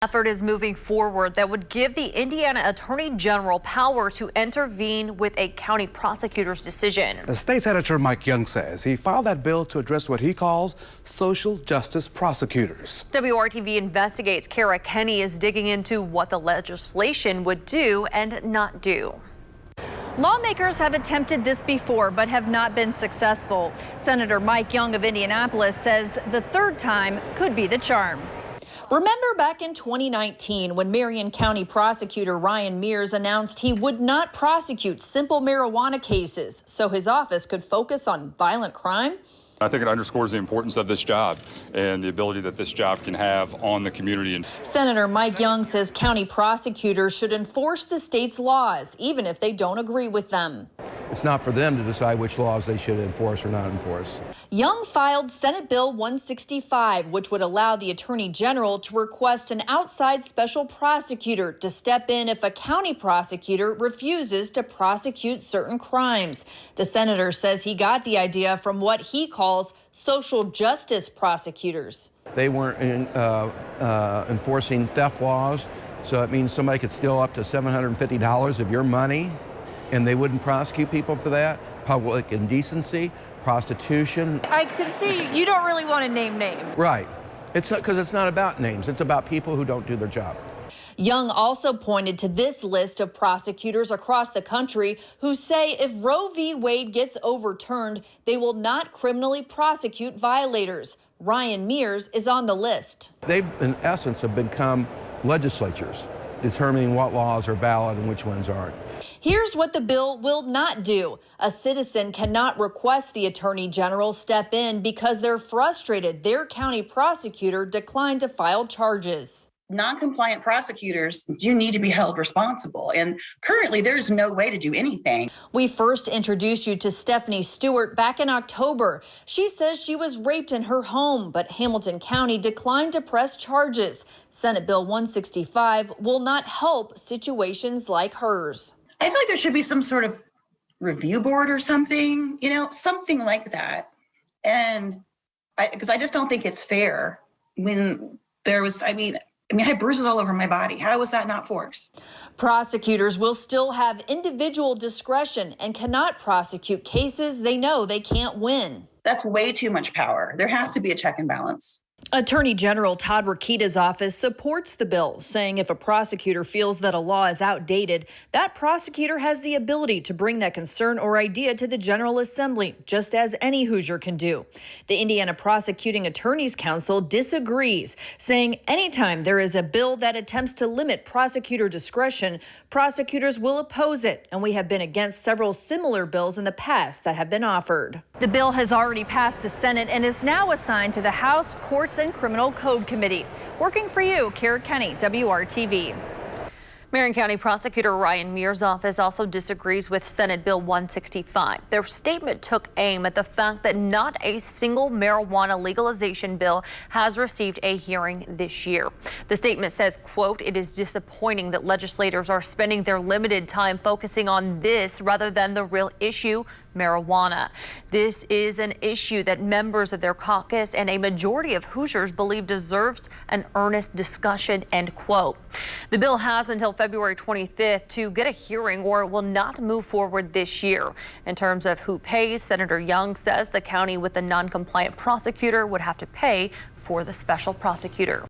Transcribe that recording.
Effort is moving forward that would give the Indiana Attorney General power to intervene with a county prosecutor's decision. The state's editor Mike Young says he filed that bill to address what he calls social justice prosecutors. WRTV investigates Kenney is digging into what the legislation would do and not do. Lawmakers have attempted this before but have not been successful. Senator Mike Young of Indianapolis says the third time could be the charm. Remember back in 2019 when Marion County Prosecutor Ryan Mears announced he would not prosecute simple marijuana cases so his office could focus on violent crime? I think it underscores the importance of this job and the ability that this job can have on the community. Senator Mike Young says county prosecutors should enforce the state's laws, even if they don't agree with them. It's not for them to decide which laws they should enforce or not enforce. Young filed Senate Bill 165, which would allow the Attorney General to request an outside special prosecutor to step in if a county prosecutor refuses to prosecute certain crimes. The senator says he got the idea from what he calls social justice prosecutors. They weren't enforcing theft laws, so it means somebody could steal up to $750 of your money, and they wouldn't prosecute people for that. Public indecency, prostitution. I can see you don't really want to name names. Right. It's because it's not about names. It's about people who don't do their job. Young also pointed to this list of prosecutors across the country who say if Roe v. Wade gets overturned, they will not criminally prosecute violators. Ryan Mears is on the list. They've, in essence, have become legislatures, determining what laws are valid and which ones aren't. Here's what the bill will not do. A citizen cannot request the Attorney General step in because they're frustrated their county prosecutor declined to file charges. Non-compliant prosecutors do need to be held responsible, and currently there's no way to do anything. We first introduced you to Stephanie Stewart back in October. She says she was raped in her home, but Hamilton County declined to press charges. Senate Bill 165 will not help situations like hers. I feel like there should be some sort of review board or something, something like that. And because I just don't think it's fair when there was, I have bruises all over my body. How was that not force? Prosecutors will still have individual discretion and cannot prosecute cases they know they can't win. That's way too much power. There has to be a check and balance. Attorney General Todd Rokita's office supports the bill, saying if a prosecutor feels that a law is outdated, that prosecutor has the ability to bring that concern or idea to the General Assembly, just as any Hoosier can do. The Indiana Prosecuting Attorneys Council disagrees, saying anytime there is a bill that attempts to limit prosecutor discretion, prosecutors will oppose it, and we have been against several similar bills in the past that have been offered. The bill has already passed the Senate and is now assigned to the House Courts and Criminal Code Committee. Working for you, Kenney, WRTV. Marion County Prosecutor Ryan Mears' office also disagrees with Senate Bill 165. Their statement took aim at the fact that not a single marijuana legalization bill has received a hearing this year. The statement says, quote, "It is disappointing that legislators are spending their limited time focusing on this rather than the real issue, marijuana. This is an issue that members of their caucus and a majority of Hoosiers believe deserves an earnest discussion," end quote. The bill has until February 25th to get a hearing or it will not move forward this year. In terms of who pays, Senator Young says the county with the non-compliant prosecutor would have to pay for the special prosecutor.